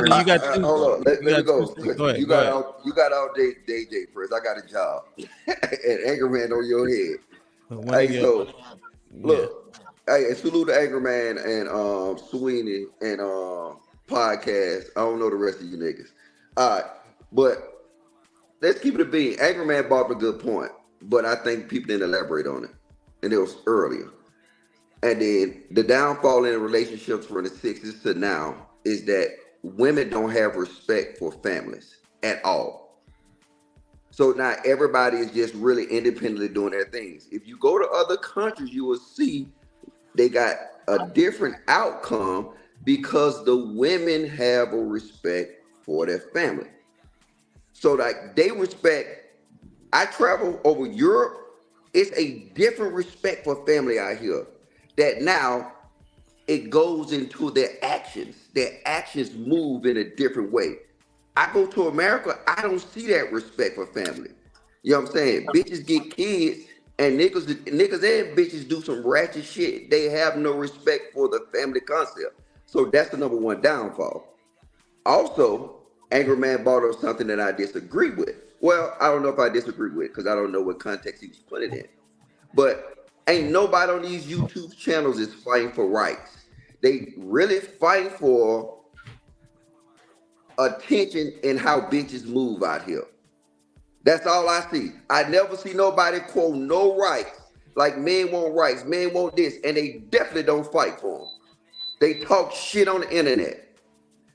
Elijah, you got two. Hold on. Let You me got two. go. Go ahead. You Go got ahead. all day first. I got a job. And Anchor Man on your head. One of Hey, your, so yeah. look. Hey, and salute to Anchor Man and Sweeney and podcast. I don't know the rest of you niggas. All right. But let's keep it a bean. Anchor Man brought up a good point. But I think people didn't elaborate on it. And it was earlier. And then the downfall in relationships from the 60s to now is that women don't have respect for families at all. So now everybody is just really independently doing their things. If you go to other countries, you will see they got a different outcome because the women have a respect for their family. So like they respect. I travel over Europe. It's a different respect for family out here. That now it goes into their actions. Their actions move in a different way. I go to America, I don't see that respect for family. You know what I'm saying? Bitches get kids and niggas and bitches do some ratchet shit. They have no respect for the family concept. So that's the number one downfall. Also, Angry Man brought up something that I disagree with. Well, I don't know if I disagree with because I don't know what context he was putting it in. But ain't nobody on these YouTube channels is fighting for rights. They really fight for attention and how bitches move out here. That's all I see. I never see nobody quote no rights. Like men want rights, men want this, and they definitely don't fight for them. They talk shit on the internet.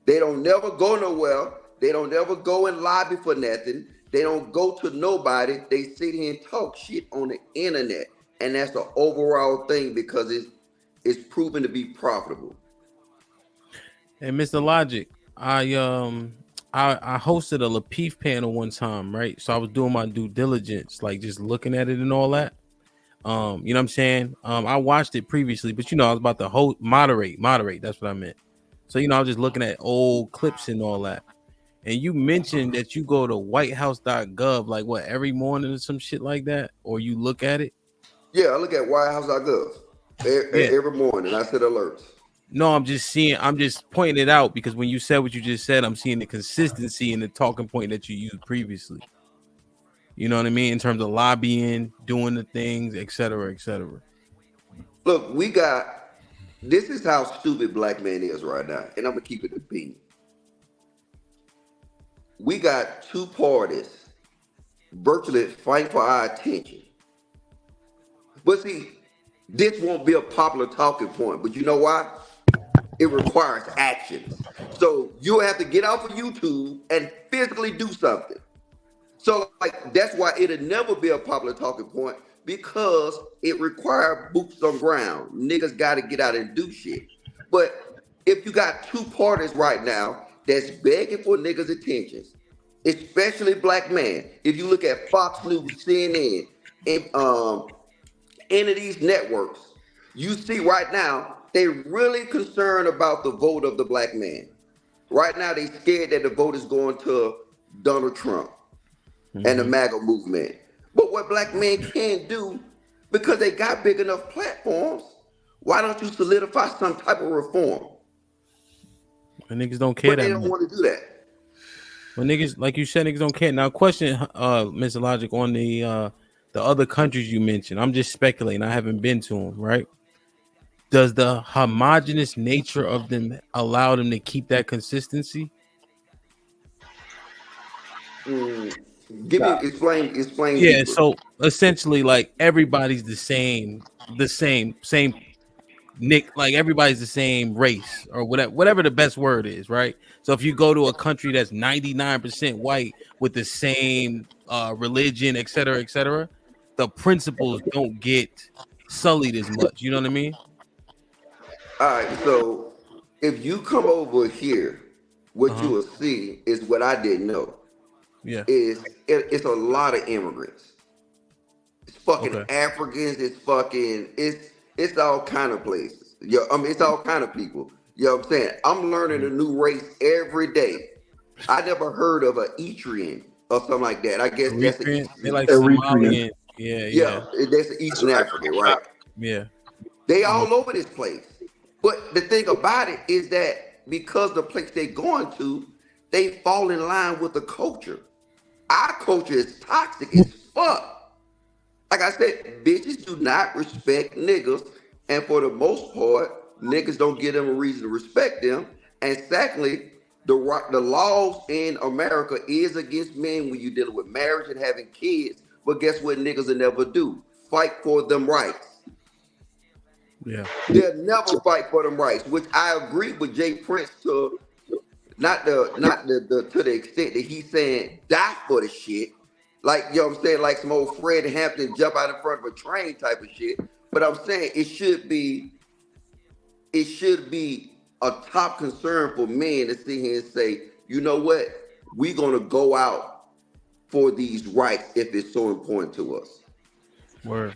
They don't never go nowhere. They don't never go and lobby for nothing. They don't go to nobody. They sit here and talk shit on the internet. And that's the overall thing because it's proven to be profitable. And Mr. Logic, I hosted a Lapeef panel one time, right? So I was doing my due diligence, like just looking at it and all that. You know what I'm saying? I watched it previously, but I was about to moderate. That's what I meant. So I was just looking at old clips and all that. And you mentioned that you go to whitehouse.gov like what every morning or some shit like that, or you look at it. Yeah, I look at whitehouse.gov every morning. I set alerts. No, I'm just pointing it out because when you said what you just said, I'm seeing the consistency in the talking point that you used previously. You know what I mean? In terms of lobbying, doing the things, et cetera, et cetera. Look, this is how stupid black man is right now. And I'm going to keep it a bean. We got two parties virtually fighting for our attention. But see, this won't be a popular talking point. But you know why? It requires actions. So you'll have to get off of YouTube and physically do something. So like that's why it'll never be a popular talking point because it requires boots on ground. Niggas got to get out and do shit. But if you got two parties right now that's begging for niggas' attentions, especially black man, if you look at Fox News, CNN, and any of these networks, you see right now they really concerned about the vote of the black man. Right now they scared that the vote is going to Donald Trump and the MAGA movement. But what black men can't do, because they got big enough platforms, why don't you solidify some type of reform? And niggas don't care But they that don't much. want to do that. When niggas, like you said, niggas don't care. Now, question, Mr. Logic, on the other countries you mentioned. I'm just speculating. I haven't been to them, right? Does the homogenous nature of them allow them to keep that consistency? Explain Yeah, deeper. so essentially, like everybody's the same, Nick. Like everybody's the same race or whatever the best word is, right? So if you go to a country that's 99% white with the same religion, et cetera, the principles don't get sullied as much. You know what I mean? All right, so if you come over here, what you Uh-huh. will see is what I didn't know. Yeah. It's a lot of immigrants. It's fucking Okay. Africans. It's all kind of places. It's all kind of people. You know what I'm saying? I'm learning a new race every day. I never heard of an Etrian or something like that. I guess that's an Eritrean, they Eastern. like Eritrean. Somalian. Yeah, Yeah, yeah, that's Eastern African, right? yeah. They Mhm. all over this place. But the thing about it is that because the place they're going to, they fall in line with the culture. Our culture is toxic as fuck. Like I said, bitches do not respect niggas, and for the most part, niggas don't give them a reason to respect them. And secondly, the laws in America is against men when you're dealing with marriage and having kids. But guess what niggas will never do? Fight for them rights. Yeah. They'll never fight for them rights, which I agree with Jay Prince to not the to the extent that he's saying die for the shit. Like, you know what I'm saying, like some old Fred Hampton jump out in front of a train type of shit. But I'm saying it should be a top concern for men to sit here and say, you know what, we're gonna go out for these rights if it's so important to us. Word.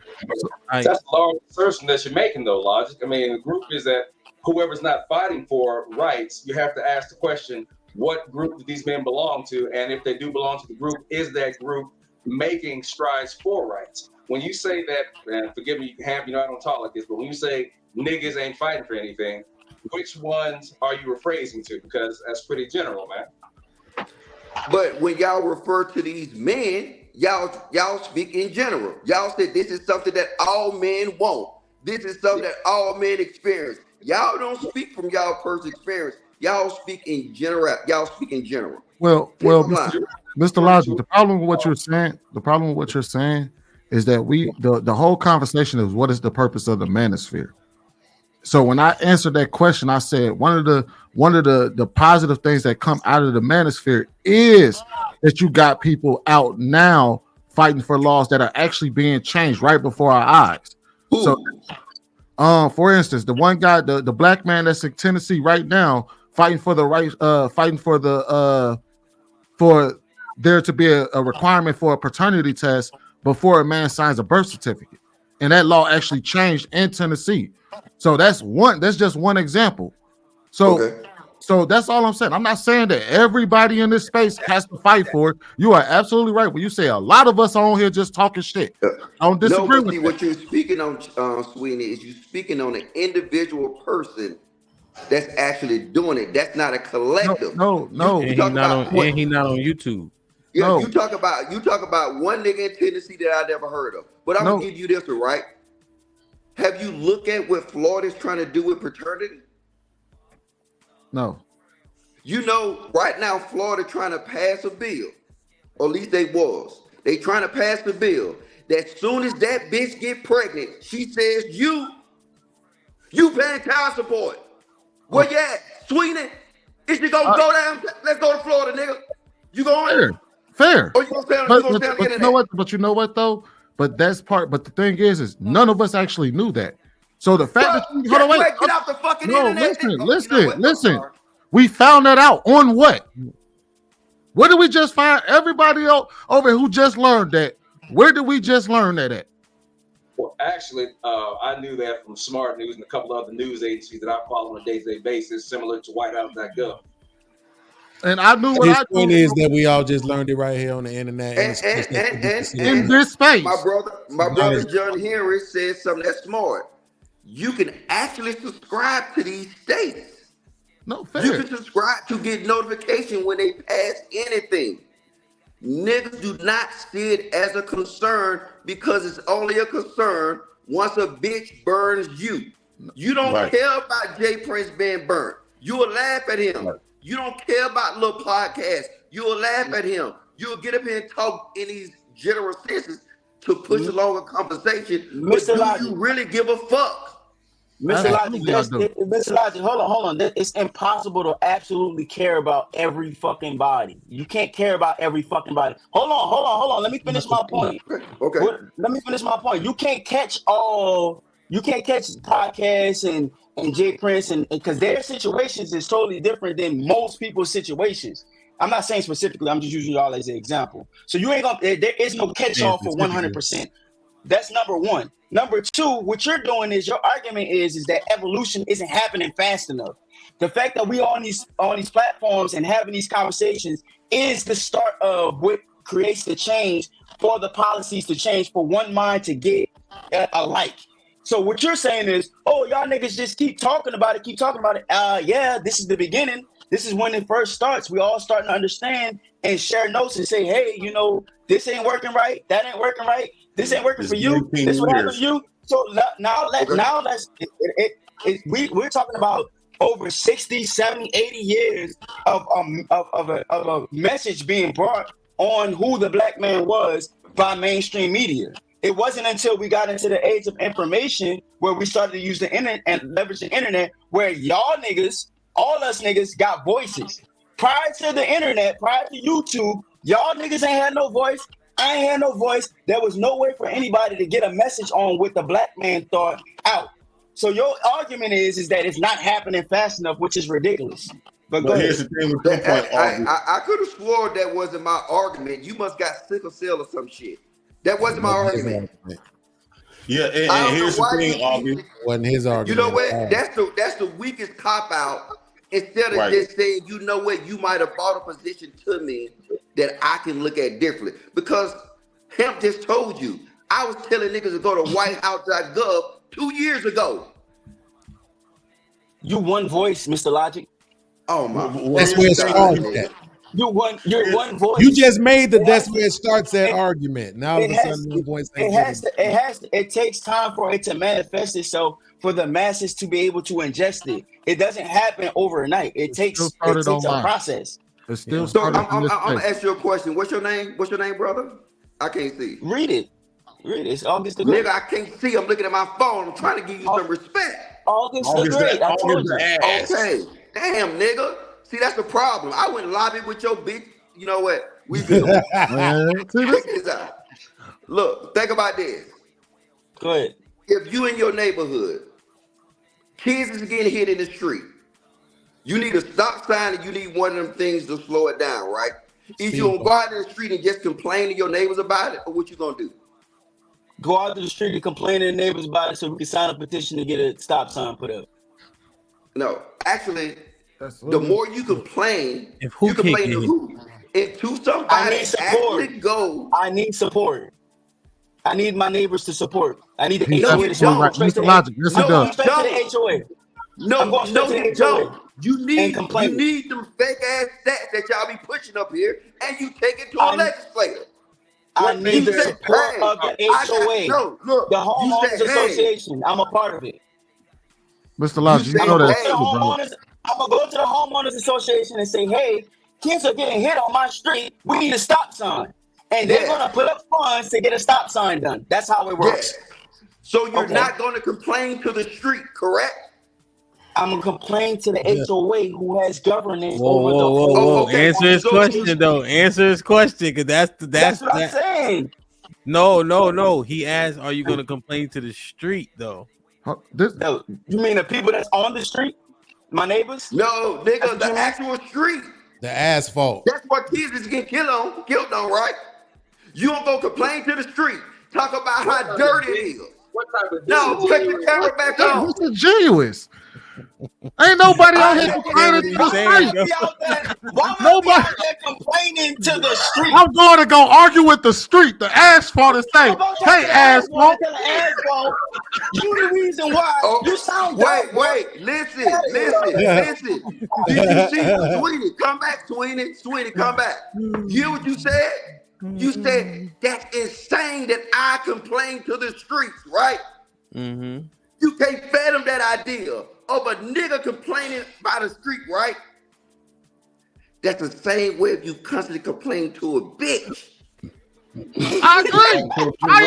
That's a large assertion that you're making, though, Logic. I mean, the group is that whoever's not fighting for rights, you have to ask the question, what group do these men belong to? And if they do belong to the group, is that group making strides for rights? When you say that, and forgive me, Ham, I don't talk like this, but when you say niggas ain't fighting for anything, which ones are you rephrasing to? Because that's pretty general, man. But when y'all refer to these men, y'all speak in general. Y'all said this is something that all men want. This is something that all men experience. Y'all don't speak from y'all personal experience. Y'all speak in general. Well, Mr. Logic, the problem with what you're saying is that the whole conversation is what is the purpose of the manosphere. So when I answered that question, I said one of the positive things that come out of the manosphere is that you got people out now fighting for laws that are actually being changed right before our eyes. Ooh. So, for instance, the one guy, the black man that's in Tennessee right now, fighting for the right, for there to be a requirement for a paternity test before a man signs a birth certificate, and that law actually changed in Tennessee. So that's just one example. So, Okay. So that's all I'm saying. I'm not saying that everybody in this space has to fight for it. You are absolutely right when you say a lot of us are on here just talking shit. I don't disagree with see, that. what you're speaking on, Sweeney, is you speaking on an individual person that's actually doing it. That's not a collective. No. And he's not on YouTube. Yeah, No. you talk about one nigga in Tennessee that I never heard of. But I'm gonna give you this one, right? Have you looked at what Florida's trying to do with paternity? No. You know, right now Florida trying to pass a bill, or at least they was. They trying to pass the bill that soon as that bitch get pregnant, she says you paying child support. Where you at, Sweeney? Is you gonna go down? Let's go to Florida, nigga. You going? Fair. Or you gonna stay on But the you know what? But you know what though? But that's part. But the thing is none of us actually knew that. So the fact that you hold on, wait, get off the fucking internet. Listen. We found that out on what? Where did we just find everybody else over who just learned that? Where did we just learn that at? Well, actually, I knew that from Smart News and a couple other news agencies that I follow on a day-to-day basis, similar to whitehouse.gov. And I knew what point is that we all just learned it right here on the internet in this space. My brother John Henry said something that's smart. You can actually subscribe to these states. No, fair. You can subscribe to get notification when they pass anything. Niggas do not see it as a concern because it's only a concern once a bitch burns you. You don't care about Jay Prince being burnt. You will laugh at him. Right. You don't care about little podcasts. You will laugh at him. You'll get up here and talk in these general senses to push along a conversation. But do you really give a fuck? Mr. Logic, hold on. It's impossible to absolutely care about every fucking body. You can't care about every fucking body. Hold on. Let me finish my point. Okay. Let me finish my point. You can't catch podcasts and Jay Prince and because their situations is totally different than most people's situations. I'm not saying specifically, I'm just using y'all as an example. So you ain't gonna there is no catch-all for 100%. That's number one. Number two, what you're doing is your argument is that evolution isn't happening fast enough. The fact that we are on these platforms and having these conversations is the start of what creates the change for the policies to change for one mind to get alike. So what you're saying is, oh, y'all niggas just keep talking about it. Yeah, this is the beginning. This is when it first starts. We all starting to understand and share notes and say, hey, you know, this ain't working right. That ain't working right. This ain't working for you. This what happened to you. So we're talking about over 60, 70, 80 years of a message being brought on who the black man was by mainstream media. It wasn't until we got into the age of information where we started to use the internet and leverage the internet where y'all niggas, all us niggas got voices. Prior to the internet, prior to YouTube, y'all niggas ain't had no voice. I ain't had no voice. There was no way for anybody to get a message on what the black man thought out. So your argument is that it's not happening fast enough, which is ridiculous. But go here's ahead. the thing with your point, I could have swore that wasn't my argument. You must got sickle cell or some shit. That wasn't my argument. Yeah, and here's the thing, Augie. Wasn't his argument. You know what? That's the weakest cop out. Instead of just saying, you know what, you might have bought a position to me that I can look at differently. Because Hemp just told you, I was telling niggas to go to whitehouse.gov 2 years ago. You one voice, Mr. Logic. Oh my! That's where it starts at. You're one voice. You just made that's where it starts that argument. Now all of a sudden, the voice it takes time for it to manifest itself for the masses to be able to ingest it. It doesn't happen overnight. It takes a process. It's still so I'm gonna ask you a question. What's your name? What's your name, brother? I can't see. Read it. It's August the Great. Nigga, I can't see. I'm looking at my phone. I'm trying to give you some respect. August the Great. I told you. Okay. Damn, nigga. See, that's the problem. I went lobby with your bitch. You know what? We built. Check this out. Look, think about this. Go ahead. If you in your neighborhood, kids is getting hit in the street, you need a stop sign and you need one of them things to slow it down, right? If you gonna go out in the street and just complain to your neighbors about it, or what you gonna do? Go out to the street and complain to the neighbors about it so we can sign a petition to get a stop sign put up. No, actually, the more you complain, you complain to who? If to somebody actually go. I need support. I need my neighbors to support. I need the HOA to support. Mr. Logic, yes, he does. To the HOA. No, you don't. You need them fake ass stats that y'all be pushing up here, and you take it to a legislator. I need the support of the HOA, the homeowners association. I'm a part of it. Mr. Logic, you know that. I'm gonna go to the homeowners association and say, "Hey, kids are getting hit on my street. We need a stop sign." And they're gonna put up funds to get a stop sign done. That's how it works. Yes. So you're not gonna complain to the street, correct? I'm gonna complain to the HOA who has governance over the whole. Answer his question though. Answer his question, because that's what I'm saying. No. He asked, "Are you gonna complain to the street though?" No, you mean the people that's on the street? My neighbors? No, nigga, the actual street. The asphalt. That's what kids is getting killed on, right? You don't go complain to the street. Talk about how dirty it is. What type of no, take the camera back on. What's the genuous? Ain't nobody out here complaining to the street. Nobody complaining to the street. I'm going to go argue with the street. The asphalt is saying, "Hey, asphalt." You the reason why you sound. Wait, listen. Did you see Sweeney? Come back, Sweeney, come back. You hear what you said? You said that's insane that I complain to the streets, right? Mm-hmm. You can't fathom that idea of a nigga complaining by the street, right? That's the same way if you constantly complain to a bitch. I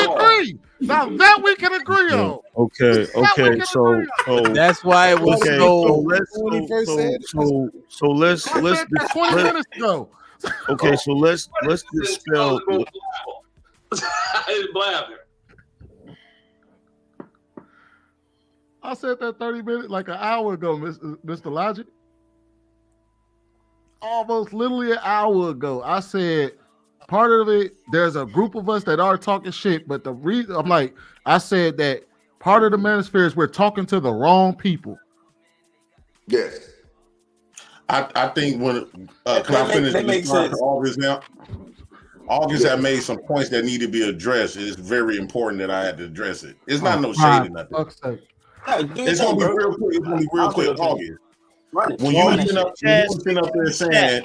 agree. Now that we can agree on. Okay. So that's why it was so let's 20 minutes ago. Okay, so let's dispel. I said that 30 minutes, like an hour ago, Mr. Logic. Almost literally an hour ago. I said part of it, there's a group of us that are talking shit, but the reason I said that part of the Manosphere is we're talking to the wrong people. Yes. I think when can I finish all this now? August had made some points that need to be addressed. It's very important that I had to address it. It's not no shade or nothing. It's gonna be real quick. It's gonna be real quick, August. When you sitting up there saying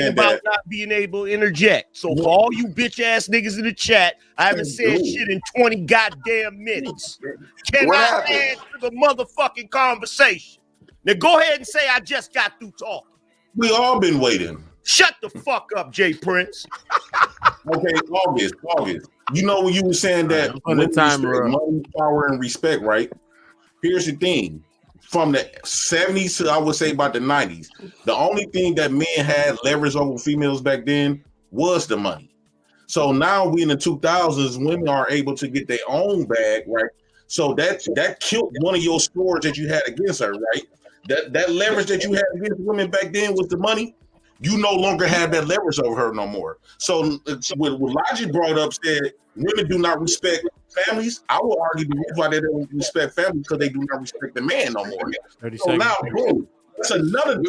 about not being able to interject. So for all you bitch ass niggas in the chat, I haven't said shit in 20 goddamn minutes. Can I add to the motherfucking conversation? Now go ahead and say I just got through talking. We all been waiting. Shut the fuck up, Jay Prince. Okay, August. You know when you were saying that money, power, and respect, right? Here's the thing. From the 70s to I would say about the 90s, the only thing that men had leverage over females back then was the money. So now we in the 2000s, women are able to get their own bag, right? So that killed one of your scores that you had against her, right? That leverage that you had against women back then was the money. You no longer have that leverage over her no more. So what Logic brought up said women do not respect families. I will argue the reason why they don't respect families because they do not respect the man no more. So now, boom, it's another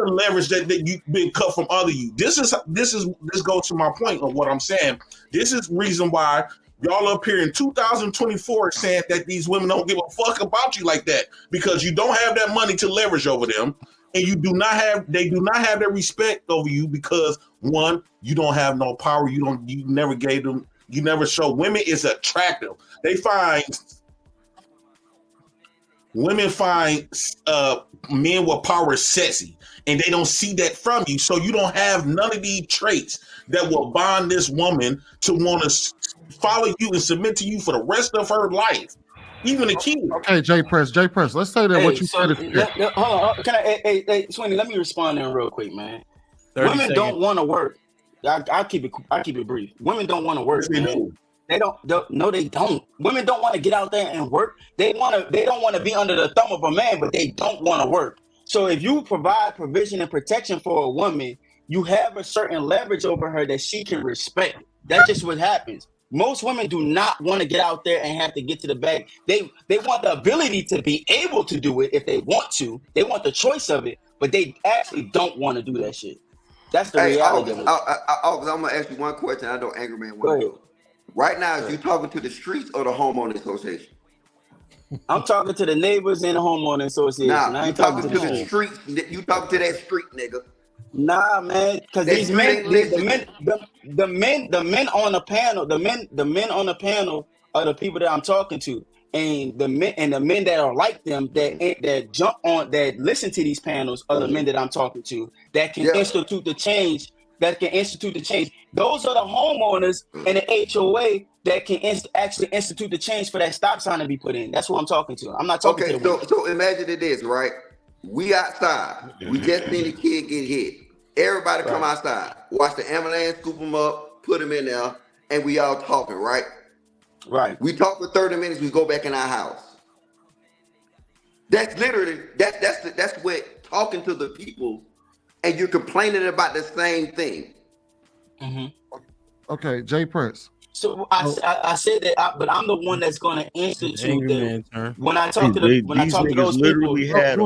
leverage that you've been cut from other you. This goes to my point of what I'm saying. This is reason why y'all up here in 2024 saying that these women don't give a fuck about you like that because you don't have that money to leverage over them. And they do not have that respect over you because one, you don't have no power. You never gave them. You never show women is attractive. Women find men with power sexy, and they don't see that from you. So you don't have none of these traits that will bond this woman to want to follow you and submit to you for the rest of her life. Even a kid. Okay, Jay Press. Let's say that what you said. Hold on. Can I, Sweeney? Let me respond in real quick, man. Women don't want to work. I keep it brief. Women don't want to work. They don't. No, they don't. Women don't want to get out there and work. They don't want to be under the thumb of a man, but they don't want to work. So if you provide provision and protection for a woman, you have a certain leverage over her that she can respect. That's just what happens. Most women do not want to get out there and have to get to the bag. They want the ability to be able to do it if they want to. They want the choice of it, but they actually don't want to do that shit. That's the reality. I'm going to ask you one question. I know Angry Man wants to do. Right now, is you talking to the streets or the homeowner association? I'm talking to the neighbors and the homeowner association. Nah, you talking to the streets. You talking to that street nigga. Nah, man, because these men, the men on the panel, the men on the panel are the people that I'm talking to, and the men that are like them that jump on that listen to these panels are the men that I'm talking to that can institute the change. Those are the homeowners and the HOA that can actually institute the change for that stop sign to be put in. That's what I'm talking to. I'm not talking to the so imagine it is, right? We outside. We just seen the kid get hit. Everybody come outside. Watch the ambulance, scoop them up, put them in there, and we all talking, right? Right. We talk for 30 minutes, we go back in our house. That's literally, that's what talking to the people, and you're complaining about the same thing. Mm-hmm. Okay, Jay Prince. So I said that, but I'm the one that's going to institute them. When I talk to those people, go ahead.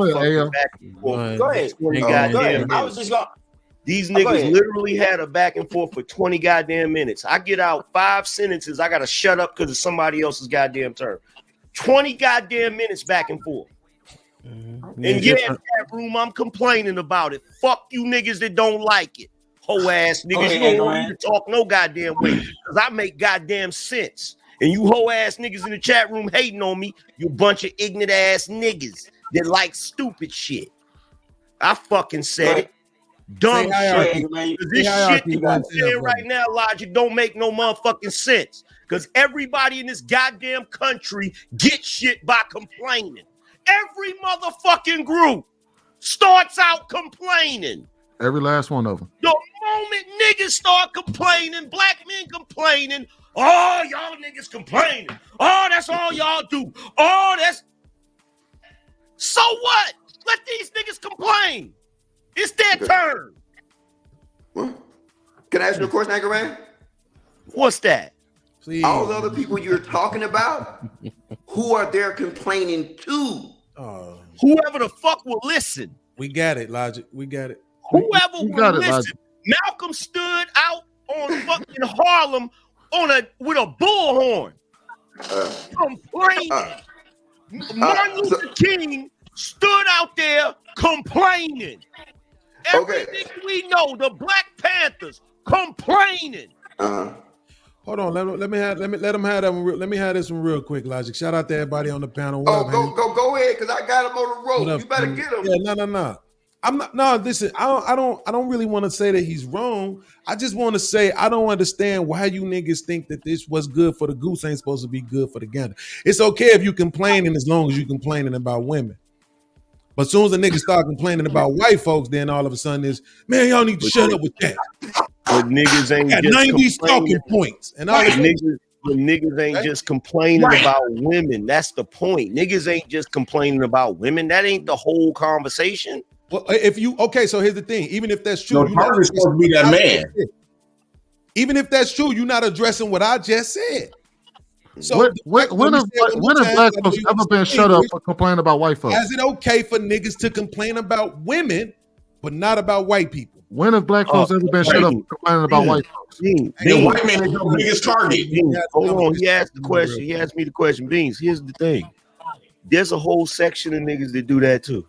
I was just going. These niggas literally had a back and forth for 20 goddamn minutes. I get out 5 sentences. I got to shut up because it's somebody else's goddamn turn. 20 goddamn minutes back and forth. Mm-hmm. And in that room, I'm complaining about it. Fuck you niggas that don't like it. Hoe ass niggas. You don't want me to talk no goddamn way because I make goddamn sense. And you hoe ass niggas in the chat room hating on me, you bunch of ignorant ass niggas that like stupid shit. I fucking said it. Dumb shit. This shit that I'm saying right now, Logic, don't make no motherfucking sense. Because everybody in this goddamn country gets shit by complaining. Every motherfucking group starts out complaining. Every last one of them. The moment niggas start complaining, black men complaining, oh, y'all niggas complaining. Oh, that's all y'all do. Oh, that's... So what? Let these niggas complain. It's their turn. Can I ask you a question, Anchor Man? What's that? Please. All the other people you're talking about, who are they complaining to? Whoever the fuck will listen. We got it, Logic. We got it. Whoever will listen. Malcolm stood out on fucking Harlem with a bullhorn, complaining. Martin Luther King stood out there complaining. Everything we know, the Black Panthers complaining. Hold on, let them have that one. Let me have this one real quick, Logic. Shout out to everybody on the panel. What up, go ahead, because I got him on the road. You better get him. Yeah, no. I'm not. No, listen. I don't really want to say that he's wrong. I just want to say I don't understand why you niggas think that this what's good for the goose ain't supposed to be good for the gander. It's okay if you complaining as long as you complaining about women. But as soon as the niggas start complaining about white folks, then all of a sudden is, man, y'all need to shut up with that. But niggas ain't got just 90 talking points. And all niggas ain't just complaining about women. That's the point. Niggas ain't just complaining about women. That ain't the whole conversation. Well, so here's the thing. Even if that's true, you're supposed to be that man. Even if that's true, you're not addressing what I just said. So when have black folks ever been shut up for complaining about white folks? Is it okay for niggas to complain about women, but not about white people? When have black folks ever been shut up for complaining about white folks? The white man is your biggest target. Hold on, he asked the question. He asked me the question. Beans, here's the thing. There's a whole section of niggas that do that too.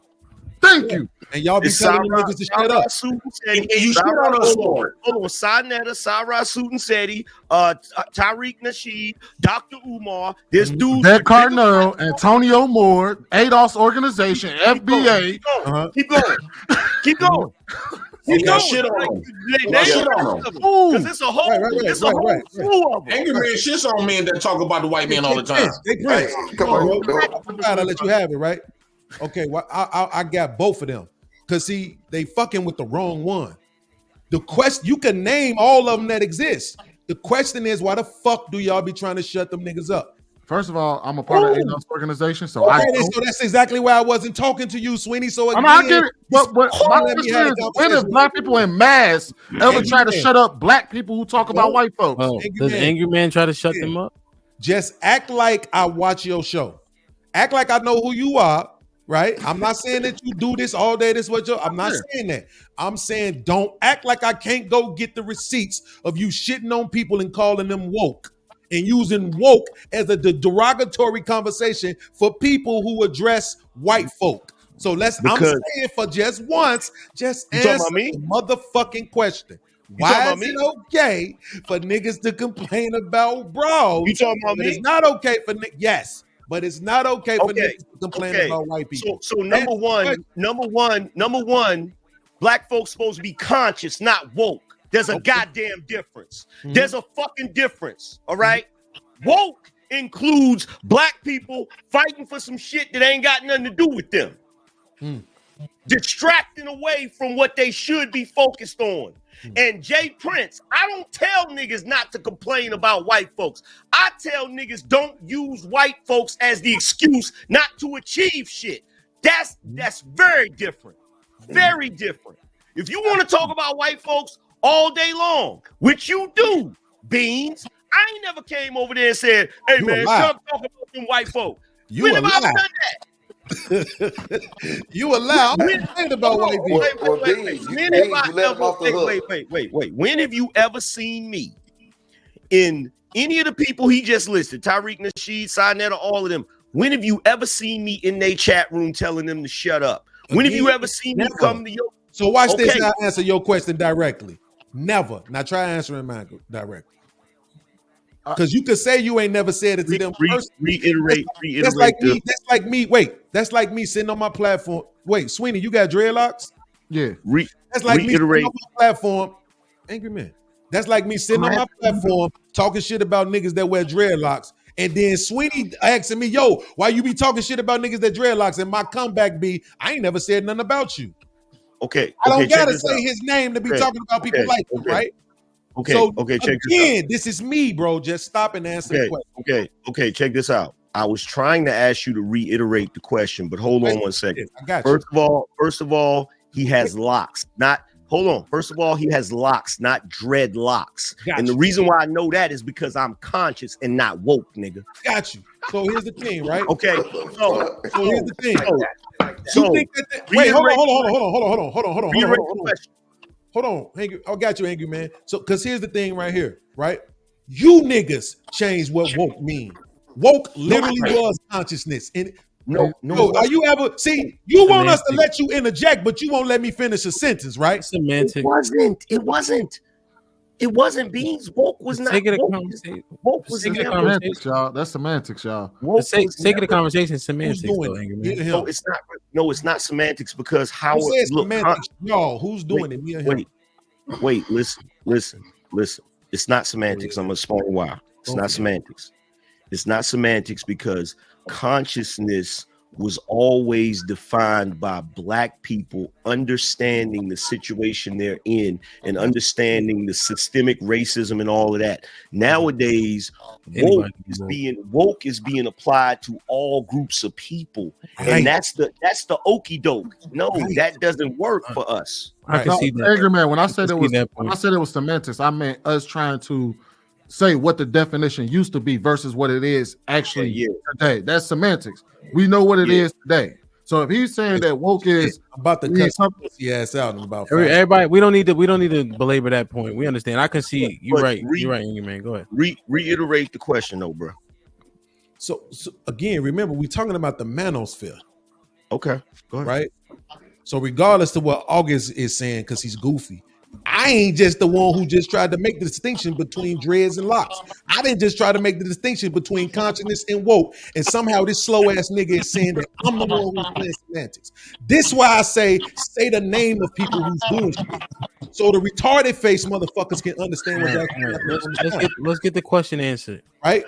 Thank you. And y'all be telling niggas to shut up. And you shit on us for it. Hold on, Sarnetta, Sarah Sutansetti, Tariq Nasheed, Dr. Umar. There's dudes. That Cardinal, Antonio Moore, ADOS organization, FBA. Keep going. Keep going. Keep going. Shit on them. Because it's a whole slew of them. Angry man shits on men that talk about the white man all the time. Come on, I'll let you have it, right? Okay, well, I got both of them. Because, see, they fucking with the wrong one. The question, you can name all of them that exist. The question is, why the fuck do y'all be trying to shut them niggas up? First of all, I'm a part of ADOS organization, so so that's exactly why I wasn't talking to you, Sweeney. So again, I get it. But my question is, when have black people in mass ever try to shut up black people who talk about white folks? Does Angry Man try to shut them up? Just act like I watch your show. Act like I know who you are. Right? I'm not saying that you do this all day. This what I'm not saying that. I'm saying don't act like I can't go get the receipts of you shitting on people and calling them woke and using woke as a derogatory conversation for people who address white folk. So I'm saying for just once, just answer the motherfucking question. Why is it okay for niggas to complain about bros? You talking about me? It's not okay for yes. But it's not okay for niggas to complain about white people. So number one, black folks supposed to be conscious, not woke. There's a goddamn difference. Mm-hmm. There's a fucking difference. All right. Mm-hmm. Woke includes black people fighting for some shit that ain't got nothing to do with them. Distracting away from what they should be focused on. And Jay Prince, I don't tell niggas not to complain about white folks. I tell niggas don't use white folks as the excuse not to achieve shit. That's very different. Very different. If you want to talk about white folks all day long, which you do, Beans, I ain't never came over there and said, hey, man, stop talking about them white folks. When have I done that? You allow about white people. Wait. When have you ever seen me in any of the people he just listed, Tariq Nasheed, Sarnetta, all of them? When have you ever seen me in their chat room telling them to shut up? When have you ever seen me come to your? So watch this. Now answer your question directly. Never. Now try answering mine directly. Because you could say you ain't never said it to them first. Reiterate. That's like me. That's like me sitting on my platform. Wait, Sweeney, you got dreadlocks? Yeah. That's like me sitting on my platform. Angry man. That's like me sitting on my platform talking shit about niggas that wear dreadlocks. And then Sweeney asking me, yo, why you be talking shit about niggas that dreadlocks? And my comeback be, I ain't never said nothing about you. Okay. I don't gotta say his name to be talking about people like you, right? Okay, check this out. This is me, bro. Just stop and answer the question. Okay, check this out. I was trying to ask you to reiterate the question, but hold on one second. I got you. First of all, he has locks. First of all, he has locks, not dreadlocks. And the reason why I know that is because I'm conscious and not woke, nigga. Got you. So here's the thing, right? Okay. So here's the thing. So you think that wait, hold on. hold on, angry. I got you, angry man. So, because here's the thing right here, right? You niggas changed what woke mean. Woke literally was consciousness. And No, are you ever see? You want us to let you interject, but you won't let me finish a sentence, right? Semantics. It wasn't beans. Woke was not. Woke was semantics, y'all. That's semantics, y'all. Take the conversation semantics, though, angry man. No, it's not. No, it's not semantics because how semantics, y'all. Who's doing it? Me or him? Wait. Listen. It's not semantics. I'm gonna explain why. It's not semantics. It's not semantics because consciousness was always defined by Black people understanding the situation they're in and understanding the systemic racism and all of that. Nowadays, woke is being applied to all groups of people, and that's the okie doke. No, that doesn't work for us. I can see that. Angry man, when I said it was semantics, I meant us trying to say what the definition used to be versus what it is actually today. That's semantics. We know what it is today. So if he's saying that woke is about to cut pussy ass out in about everybody, we don't need to belabor that point. We understand. I can see you're right. You're right, man. Go ahead. Reiterate the question, though, bro. So again, remember we're talking about the manosphere. Okay, go ahead. Right. So regardless of what August is saying, because he's goofy, I ain't just the one who just tried to make the distinction between dreads and locks. I didn't just try to make the distinction between consciousness and woke. And somehow this slow ass nigga is saying that I'm the one who's playing semantics. This is why I say the name of people who's doing shit. So the retarded face motherfuckers can understand what that's. Let's get the question answered. Right.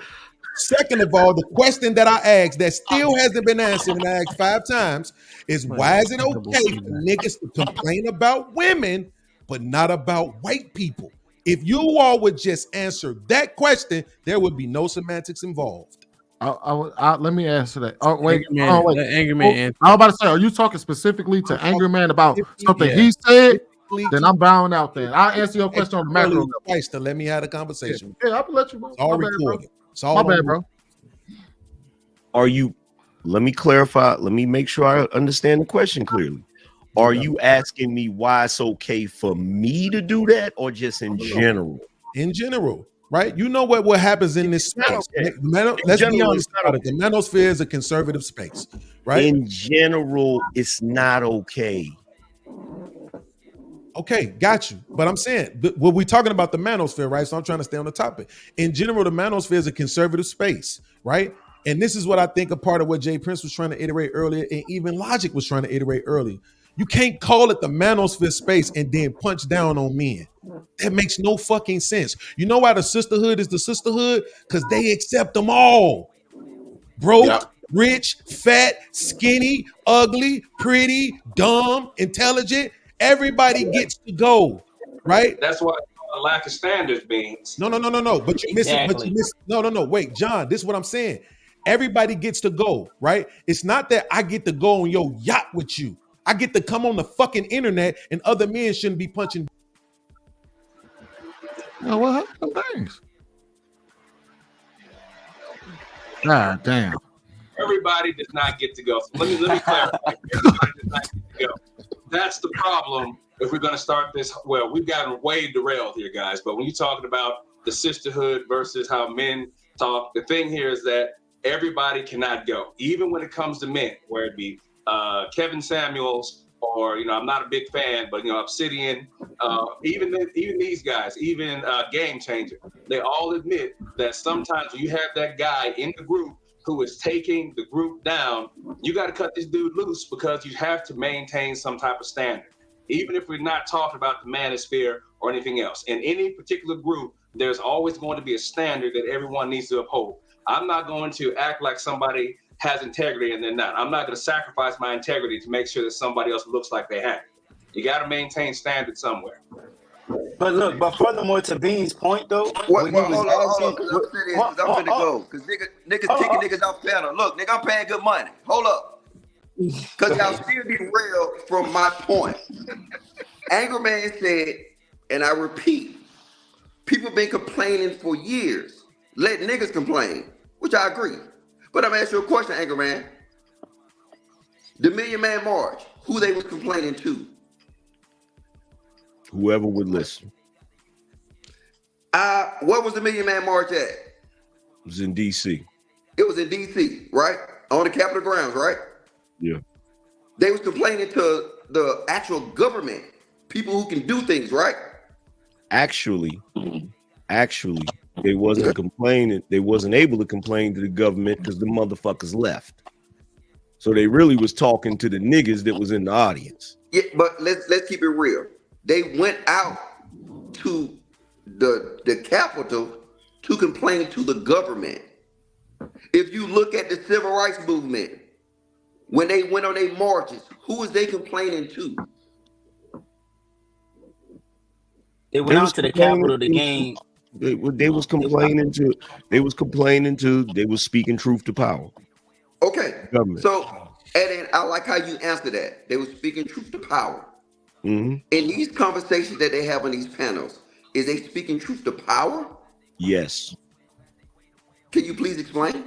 Second of all, the question that I asked that still hasn't been answered, and I asked 5 times, is why is it okay for niggas to complain about women but not about white people? If you all would just answer that question, there would be no semantics involved. Let me answer that. Oh, wait. Angry man. I was about to say, are you talking specifically to Angry Man about something he said? Then I'm bowing out there. I'll answer your question on the macro level. To let me have a conversation. Yeah, I'll let you. It's all recorded. My bad, bro. Let me clarify. Let me make sure I understand the question clearly. Are you asking me why it's okay for me to do that, or just in general? In general, right? You know what happens in this space. Okay. Let's be honest about it. The manosphere is a conservative space, right? In general, it's not okay. Okay, got you. But I'm saying, what we're talking about the manosphere, right? So I'm trying to stay on the topic. In general, the manosphere is a conservative space, right? And this is what I think a part of what Jay Prince was trying to iterate earlier, and even Logic was trying to iterate earlier. You can't call it the manosphere space and then punch down on men. That makes no fucking sense. You know why the sisterhood is the sisterhood? Because they accept them all. Broke, rich, fat, skinny, ugly, pretty, dumb, intelligent. Everybody gets to go, right? That's why a lack of standards means. No. But you miss it. But you miss. No. Wait, John. This is what I'm saying. Everybody gets to go, right? It's not that I get to go on your yacht with you. I get to come on the fucking internet, and other men shouldn't be punching. No, what happened? Thanks. God damn. Everybody does not get to go. So let me clarify. Everybody does not get to go. That's the problem. If we're going to start this, well, we've gotten way derailed here, guys. But when you're talking about the sisterhood versus how men talk, the thing here is that everybody cannot go, even when it comes to men, where it be Kevin Samuels, or I'm not a big fan, but Obsidian, even these guys, even Game Changer, they all admit that sometimes when you have that guy in the group who is taking the group down, you got to cut this dude loose because you have to maintain some type of standard. Even if we're not talking about the manosphere or anything else, in any particular group, there's always going to be a standard that everyone needs to uphold. I'm not going to act like somebody has integrity and they're not. I'm not going to sacrifice my integrity to make sure that somebody else looks like they have it. You got to maintain standards somewhere. But furthermore, to Bean's point though, hold on, because I'm finna go. Because niggas kicking niggas off panel. Look, nigga, I'm paying good money. Hold up. Because y'all still derailed from my point. Angry Man said, and I repeat, people been complaining for years. Let niggas complain, which I agree. But I'm asking you a question, Angry Man. The Million Man March, who they was complaining to? Whoever would listen. What was the Million Man March at? It was in D.C. It was in D.C., right? On the Capitol grounds, right? Yeah. They was complaining to the actual government, people who can do things, right? Actually, they wasn't complaining. They wasn't able to complain to the government because the motherfuckers left. So they really was talking to the niggas that was in the audience. Yeah, but let's keep it real. They went out to the Capitol to complain to the government. If you look at the civil rights movement, when they went on their marches, who was they complaining to? They went out to the Capitol to gain. They was complaining to. They was speaking truth to power. Okay, Government. so and then I like how you answer that. They were speaking truth to power. Mm-hmm. In these conversations that they have on these panels, is they speaking truth to power? Yes. Can you please explain?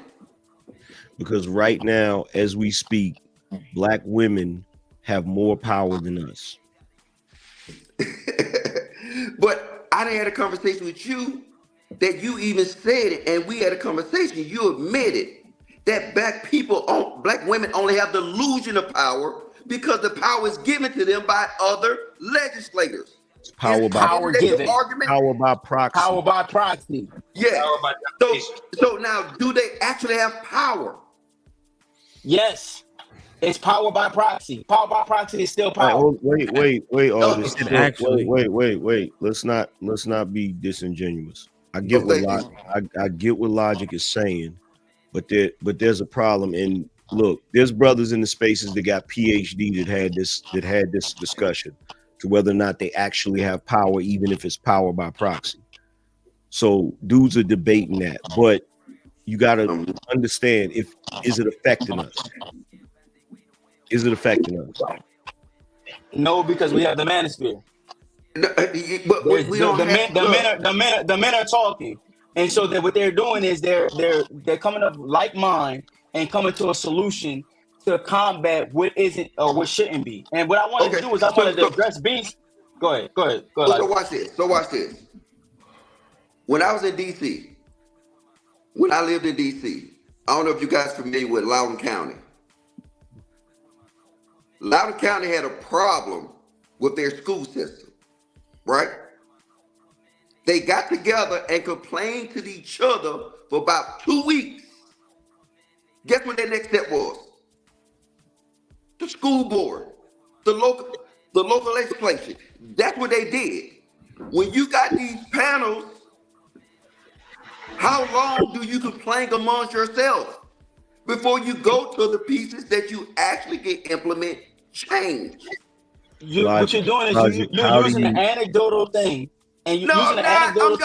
Because right now, as we speak, black women have more power than us. But I done had a conversation with you that you even said it, and we had a conversation. You admitted that black women only have the illusion of power because the power is given to them by other legislators. Power by given. Power by proxy. Power by proxy. Yeah. So now, do they actually have power? Yes. It's power by proxy. Power by proxy is still power. Wait, August. Actually, wait. Let's not be disingenuous. I get I get what Logic is saying, but there's a problem. And look, there's brothers in the spaces that got PhD that had this discussion to whether or not they actually have power, even if it's power by proxy. So dudes are debating that, but you gotta understand, is it affecting us? Is it affecting us? No, because we have the manosphere. No, but we don't the men are talking, and so that what they're doing is they're coming up like mind and coming to a solution to combat what isn't or what shouldn't be. And what I wanted to do is I wanted to address beings. Go ahead. So watch this. When I was in DC, when I lived in DC, I don't know if you guys are familiar with Loudoun County. Loudoun County had a problem with their school system, right? They got together and complained to each other for about 2 weeks. Guess what their next step was? The school board, the local legislation. That's what they did. When you got these panels, how long do you complain amongst yourself before you go to the pieces that you actually can implement change? What you're doing is you're using an anecdotal thing, and you're using an anecdotal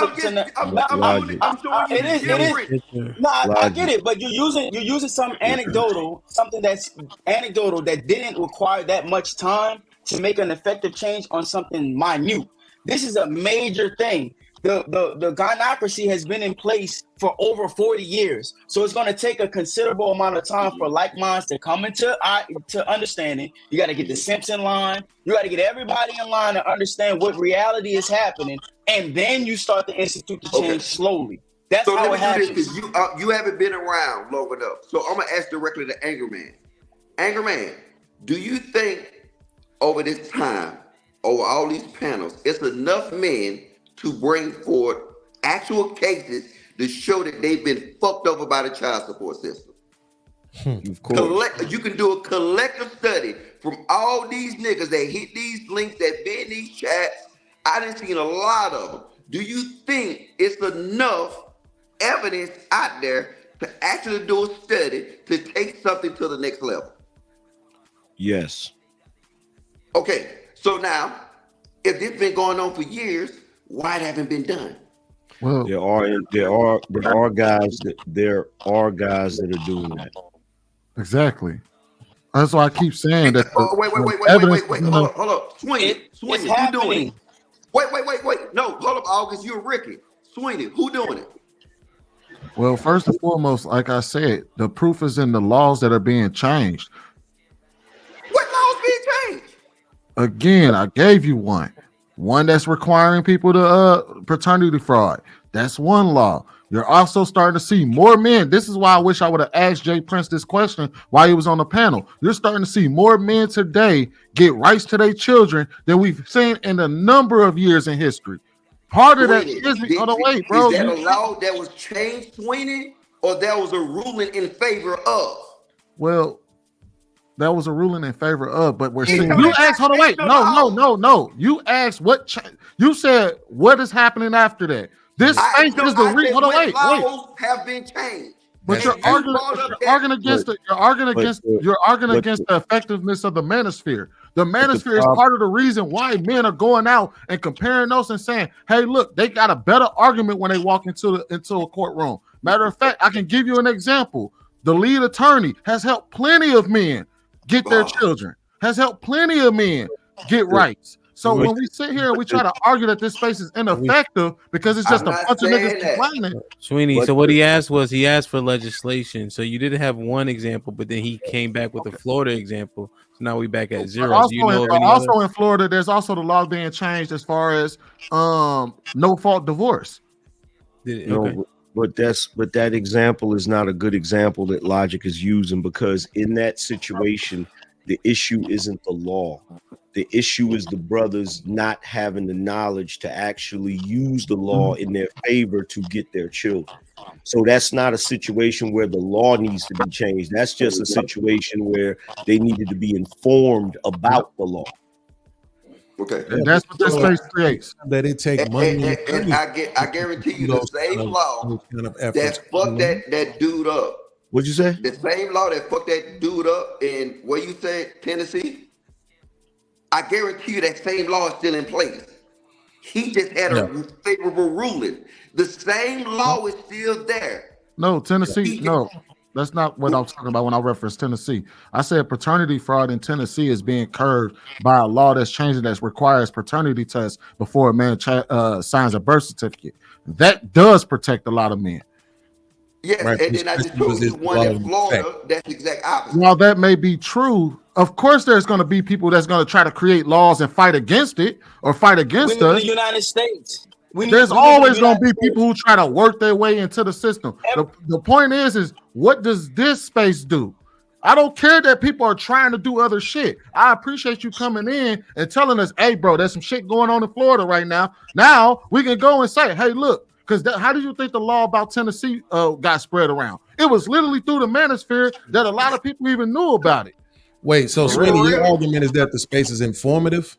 I get it, but you're using some anecdotal, something that's anecdotal that didn't require that much time to make an effective change on something minute. This is a major thing. The gynocracy has been in place for over 40 years. So it's going to take a considerable amount of time for like minds to come into understanding. You got to get the Simps in line. You got to get everybody in line to understand what reality is happening. And then you start to institute the change slowly. That's so how it happens. You haven't been around long enough. So I'm going to ask directly to Anger Man. Anger Man, do you think over this time, over all these panels, it's enough men to bring forward actual cases to show that they've been fucked over by the child support system? Of course. You can do a collective study from all these niggas that hit these links, that been in these chats. I done seen a lot of them. Do you think it's enough evidence out there to actually do a study to take something to the next level? Yes. Okay, so now, if this been going on for years, why it haven't been done? Well, there are guys that are doing that. Exactly. That's why I keep saying that. Wait. Hold up. Sweeney, who doing happening. it? Wait. No, hold up, August. You're Ricky. Sweeney, who doing it? Well, first and foremost, like I said, the proof is in the laws that are being changed. What laws being changed? Again, I gave you one. One that's requiring people to paternity fraud. That's one law. You're also starting to see more men. This is why I wish I would have asked Jay Prince this question while he was on the panel. You're starting to see more men today get rights to their children than we've seen in a number of years in history. Part of that is wait, bro. Is that a law that was changed, Sweeney, or that was a ruling in favor of? Well, that was a ruling in favor of, but we're seeing. You asked, hold on, wait, no. You asked what you said. What is happening after that? This space is the reason. Hold on, wait. Laws have been changed. But you're arguing against the effectiveness of the manosphere. The manosphere is part of the reason why men are going out and comparing notes and saying, "Hey, look, they got a better argument when they walk into a courtroom." Matter of fact, I can give you an example. The lead attorney has helped plenty of men get their children. Has helped plenty of men get rights. So when we sit here and we try to argue that this space is ineffective because it's just a bunch of niggas complaining. Sweeney, so what he asked for legislation. So you didn't have one example, but then he came back with a Florida example. So now we back at zero. Also in Florida, there's also the law being changed as far as no fault divorce. But that example is not a good example that Logic is using, because in that situation, the issue isn't the law. The issue is the brothers not having the knowledge to actually use the law in their favor to get their children. So that's not a situation where the law needs to be changed. That's just a situation where they needed to be informed about the law. Okay, and that's what this space creates. That it take money. And I guarantee you, the same law that fucked that dude up. What'd you say? The same law that fucked that dude up in where you said Tennessee. I guarantee you that same law is still in place. He just had a favorable ruling. The same law is still there. No, Tennessee. No, that's not what I'm talking about when I reference Tennessee. I said paternity fraud in Tennessee is being curbed by a law that's changing that requires paternity tests before a man signs a birth certificate. That does protect a lot of men. Yes, right. And then I just told you one in Florida, that's the exact opposite. While that may be true, of course there's going to be people that's going to try to create laws and fight against it or fight against us. The United States. There's always going to be people who try to work their way into the system. The point is what does this space do? I don't care that people are trying to do other shit. I appreciate you coming in and telling us, hey, bro, there's some shit going on in Florida right now. Now we can go and say, hey, look, because how do you think the law about Tennessee got spread around? It was literally through the manosphere that a lot of people even knew about it. Wait, so Sweeney, your argument is that the space is informative?